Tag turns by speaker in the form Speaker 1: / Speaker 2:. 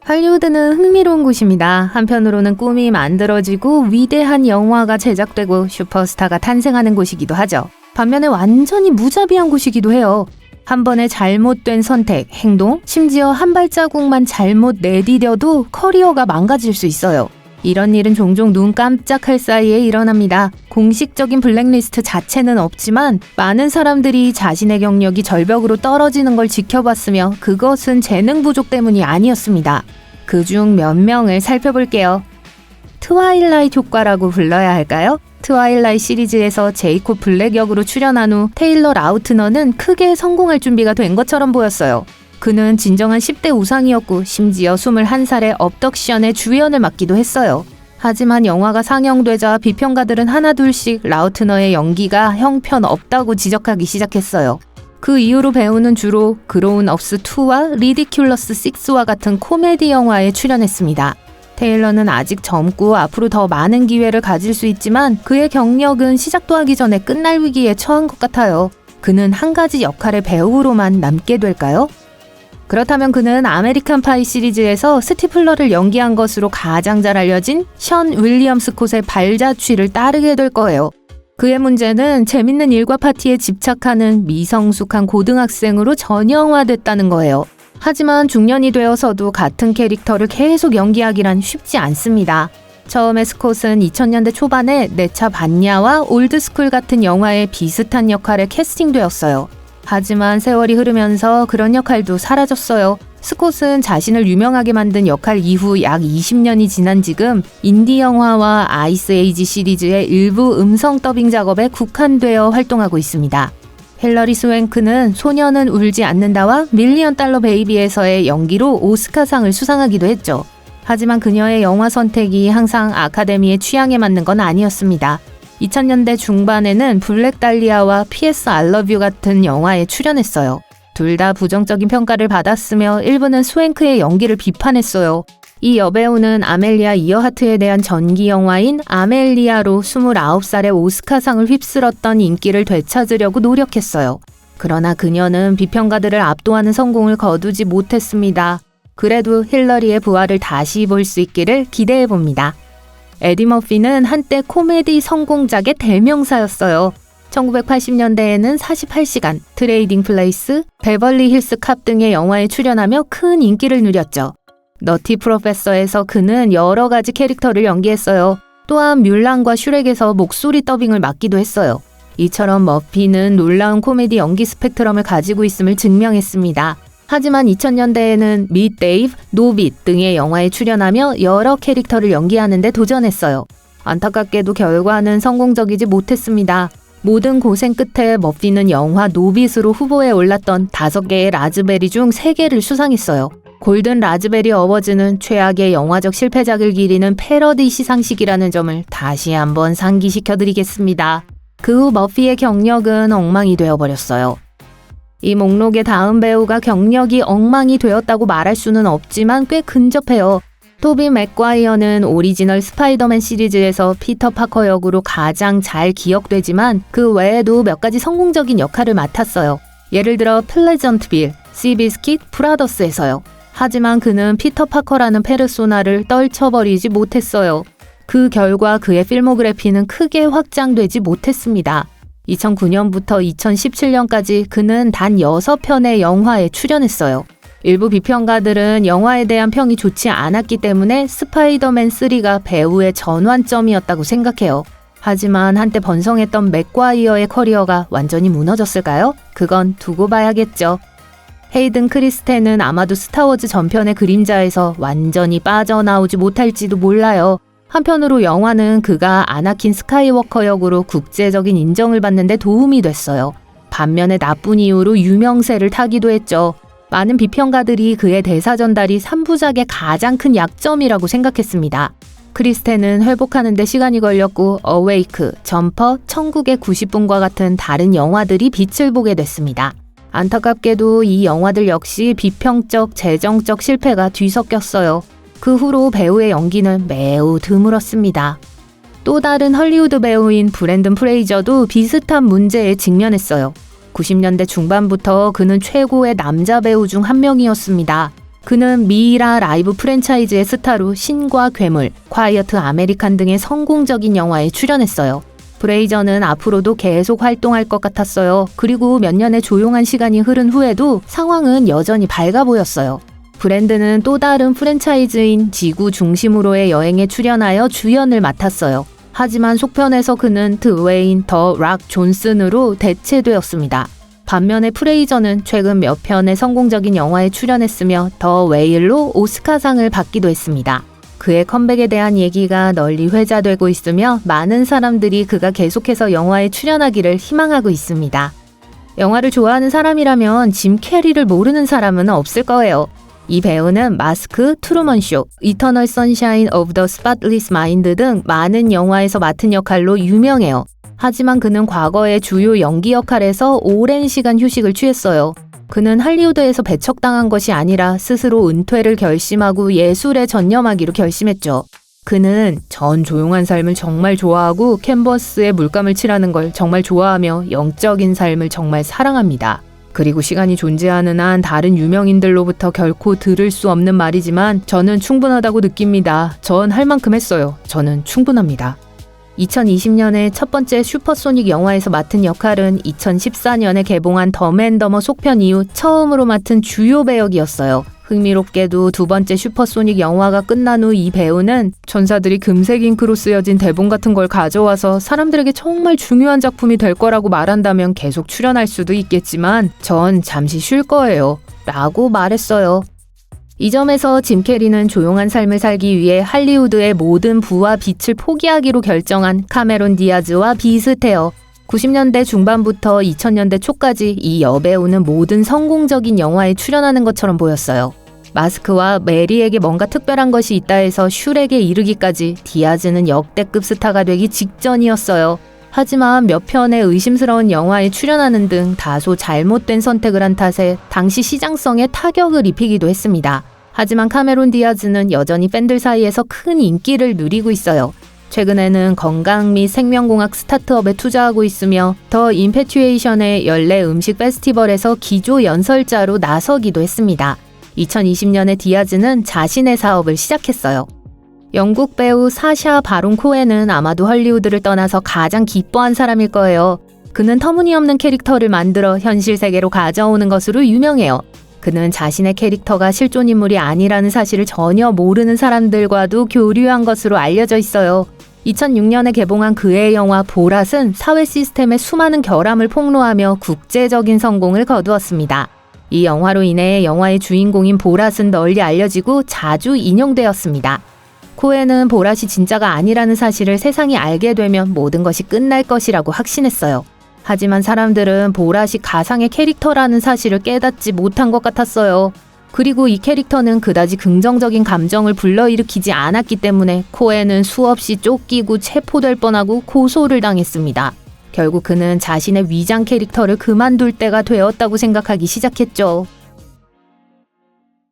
Speaker 1: 할리우드는 흥미로운 곳입니다. 한편으로는 꿈이 만들어지고 위대한 영화가 제작되고 슈퍼스타가 탄생하는 곳이기도 하죠. 반면에 완전히 무자비한 곳이기도 해요. 한 번의 잘못된 선택, 행동, 심지어 한 발자국만 잘못 내디뎌도 커리어가 망가질 수 있어요. 이런 일은 종종 눈 깜짝할 사이에 일어납니다. 공식적인 블랙리스트 자체는 없지만 많은 사람들이 자신의 경력이 절벽으로 떨어지는 걸 지켜봤으며 그것은 재능 부족 때문이 아니었습니다. 그중 몇 명을 살펴볼게요. 트와일라이트 효과라고 불러야 할까요? 트와일라이트 시리즈에서 제이콥 블랙 역으로 출연한 후 테일러 라우트너는 크게 성공할 준비가 된 것처럼 보였어요. 그는 진정한 10대 우상이었고 심지어 21살의 업덕션의 주연을 맡기도 했어요. 하지만 영화가 상영되자 비평가들은 하나둘씩 라우트너의 연기가 형편없다고 지적하기 시작했어요. 그 이후로 배우는 주로 그로운 업스 2와 리디큘러스 6와 같은 코미디 영화에 출연했습니다. 테일러는 아직 젊고 앞으로 더 많은 기회를 가질 수 있지만 그의 경력은 시작도 하기 전에 끝날 위기에 처한 것 같아요. 그는 한 가지 역할의 배우로만 남게 될까요? 그렇다면 그는 아메리칸 파이 시리즈에서 스티플러를 연기한 것으로 가장 잘 알려진 션 윌리엄 스콧의 발자취를 따르게 될 거예요. 그의 문제는 재밌는 일과 파티에 집착하는 미성숙한 고등학생으로 전형화됐다는 거예요. 하지만 중년이 되어서도 같은 캐릭터를 계속 연기하기란 쉽지 않습니다. 처음에 스콧은 2000년대 초반에 내 차 봤냐와 올드스쿨 같은 영화에 비슷한 역할에 캐스팅되었어요. 하지만 세월이 흐르면서 그런 역할도 사라졌어요. 스콧은 자신을 유명하게 만든 역할 이후 약 20년이 지난 지금 인디 영화와 아이스 에이지 시리즈의 일부 음성 더빙 작업에 국한되어 활동하고 있습니다. 힐러리 스웬크는 소녀는 울지 않는다와 밀리언 달러 베이비에서의 연기로 오스카상을 수상하기도 했죠. 하지만 그녀의 영화 선택이 항상 아카데미의 취향에 맞는 건 아니었습니다. 2000년대 중반에는 블랙 달리아와 PS I Love You 같은 영화에 출연했어요. 둘 다 부정적인 평가를 받았으며 일부는 스웬크의 연기를 비판했어요. 이 여배우는 아멜리아 이어하트에 대한 전기 영화인 아멜리아로 29살의 오스카상을 휩쓸었던 인기를 되찾으려고 노력했어요. 그러나 그녀는 비평가들을 압도하는 성공을 거두지 못했습니다. 그래도 힐러리의 부활을 다시 볼 수 있기를 기대해봅니다. 에디 머피는 한때 코미디 성공작의 대명사였어요. 1980년대에는 48시간, 트레이딩 플레이스, 베벌리 힐스 캅 등의 영화에 출연하며 큰 인기를 누렸죠. 너티 프로페서에서 그는 여러 가지 캐릭터를 연기했어요. 또한 뮬란과 슈렉에서 목소리 더빙을 맡기도 했어요. 이처럼 머피는 놀라운 코미디 연기 스펙트럼을 가지고 있음을 증명했습니다. 하지만 2000년대에는 밋 데이브, 노빗 등의 영화에 출연하며 여러 캐릭터를 연기하는 데 도전했어요. 안타깝게도 결과는 성공적이지 못했습니다. 모든 고생 끝에 머피는 영화 노빗으로 후보에 올랐던 5개의 라즈베리 중 3개를 수상했어요. 골든 라즈베리 어워즈는 최악의 영화적 실패작을 기리는 패러디 시상식이라는 점을 다시 한번 상기시켜드리겠습니다. 그 후 머피의 경력은 엉망이 되어버렸어요. 이 목록의 다음 배우가 경력이 엉망이 되었다고 말할 수는 없지만 꽤 근접해요. 토비 맥과이어는 오리지널 스파이더맨 시리즈에서 피터 파커 역으로 가장 잘 기억되지만 그 외에도 몇 가지 성공적인 역할을 맡았어요. 예를 들어 플레전트빌, 시비스킷, 브라더스에서요. 하지만 그는 피터 파커라는 페르소나를 떨쳐버리지 못했어요. 그 결과 그의 필모그래피는 크게 확장되지 못했습니다. 2009년부터 2017년까지 그는 단 6편의 영화에 출연했어요. 일부 비평가들은 영화에 대한 평이 좋지 않았기 때문에 스파이더맨 3가 배우의 전환점이었다고 생각해요. 하지만 한때 번성했던 맥과이어의 커리어가 완전히 무너졌을까요? 그건 두고 봐야겠죠. 헤이든 크리스텐은 아마도 스타워즈 전편의 그림자에서 완전히 빠져나오지 못할지도 몰라요. 한편으로 영화는 그가 아나킨 스카이워커 역으로 국제적인 인정을 받는 데 도움이 됐어요. 반면에 나쁜 이유로 유명세를 타기도 했죠. 많은 비평가들이 그의 대사 전달이 3부작의 가장 큰 약점이라고 생각했습니다. 크리스텐은 회복하는 데 시간이 걸렸고 어웨이크, 점퍼, 천국의 90분과 같은 다른 영화들이 빛을 보게 됐습니다. 안타깝게도 이 영화들 역시 비평적, 재정적 실패가 뒤섞였어요. 그 후로 배우의 연기는 매우 드물었습니다. 또 다른 헐리우드 배우인 브랜든 프레이저도 비슷한 문제에 직면했어요. 90년대 중반부터 그는 최고의 남자 배우 중 한 명이었습니다. 그는 미이라 라이브 프랜차이즈의 스타로 신과 괴물, 콰이어트 아메리칸 등의 성공적인 영화에 출연했어요. 브레이저는 앞으로도 계속 활동할 것 같았어요. 그리고 몇 년의 조용한 시간이 흐른 후에도 상황은 여전히 밝아 보였어요. 브랜드는 또 다른 프랜차이즈인 지구 중심으로의 여행에 출연하여 주연을 맡았어요. 하지만 속편에서 그는 드웨인 더 락 존슨으로 대체되었습니다. 반면에 프레이저는 최근 몇 편의 성공적인 영화에 출연했으며 더 웨일로 오스카상을 받기도 했습니다. 그의 컴백에 대한 얘기가 널리 회자되고 있으며 많은 사람들이 그가 계속해서 영화에 출연하기를 희망하고 있습니다. 영화를 좋아하는 사람이라면 짐 캐리를 모르는 사람은 없을 거예요. 이 배우는 마스크, 트루먼 쇼, 이터널 선샤인 오브 더 스팟리스 마인드 등 많은 영화에서 맡은 역할로 유명해요. 하지만 그는 과거의 주요 연기 역할에서 오랜 시간 휴식을 취했어요. 그는 할리우드에서 배척당한 것이 아니라 스스로 은퇴를 결심하고 예술에 전념하기로 결심했죠. 그는 전 조용한 삶을 정말 좋아하고 캔버스에 물감을 칠하는 걸 정말 좋아하며 영적인 삶을 정말 사랑합니다. 그리고 시간이 존재하는 한 다른 유명인들로부터 결코 들을 수 없는 말이지만 저는 충분하다고 느낍니다. 전 할 만큼 했어요. 저는 충분합니다. 2020년에 첫 번째 슈퍼소닉 영화에서 맡은 역할은 2014년에 개봉한 덤앤더머 속편 이후 처음으로 맡은 주요 배역이었어요. 흥미롭게도 두 번째 슈퍼소닉 영화가 끝난 후 이 배우는 전사들이 금색 잉크로 쓰여진 대본 같은 걸 가져와서 사람들에게 정말 중요한 작품이 될 거라고 말한다면 계속 출연할 수도 있겠지만 전 잠시 쉴 거예요. 라고 말했어요. 이 점에서 짐 캐리는 조용한 삶을 살기 위해 할리우드의 모든 부와 빛을 포기하기로 결정한 카메론 디아즈와 비슷해요. 90년대 중반부터 2000년대 초까지 이 여배우는 모든 성공적인 영화에 출연하는 것처럼 보였어요. 마스크와 메리에게 뭔가 특별한 것이 있다 해서 슈렉에 이르기까지 디아즈는 역대급 스타가 되기 직전이었어요. 하지만 몇 편의 의심스러운 영화에 출연하는 등 다소 잘못된 선택을 한 탓에 당시 시장성에 타격을 입히기도 했습니다. 하지만 카메론 디아즈는 여전히 팬들 사이에서 큰 인기를 누리고 있어요. 최근에는 건강 및 생명공학 스타트업에 투자하고 있으며 더 임패튜에이션의 연례 음식 페스티벌에서 기조 연설자로 나서기도 했습니다. 2020년에 디아즈는 자신의 사업을 시작했어요. 영국 배우 사샤 바론 코엔은 아마도 헐리우드를 떠나서 가장 기뻐한 사람일 거예요. 그는 터무니없는 캐릭터를 만들어 현실 세계로 가져오는 것으로 유명해요. 그는 자신의 캐릭터가 실존 인물이 아니라는 사실을 전혀 모르는 사람들과도 교류한 것으로 알려져 있어요. 2006년에 개봉한 그의 영화 보랏은 사회 시스템의 수많은 결함을 폭로하며 국제적인 성공을 거두었습니다. 이 영화로 인해 영화의 주인공인 보랏은 널리 알려지고 자주 인용되었습니다. 코엔은 보랏이 진짜가 아니라는 사실을 세상이 알게 되면 모든 것이 끝날 것이라고 확신했어요. 하지만 사람들은 보랏이 가상의 캐릭터라는 사실을 깨닫지 못한 것 같았어요. 그리고 이 캐릭터는 그다지 긍정적인 감정을 불러일으키지 않았기 때문에 코엔은 수없이 쫓기고 체포될 뻔하고 고소를 당했습니다. 결국 그는 자신의 위장 캐릭터를 그만둘 때가 되었다고 생각하기 시작했죠.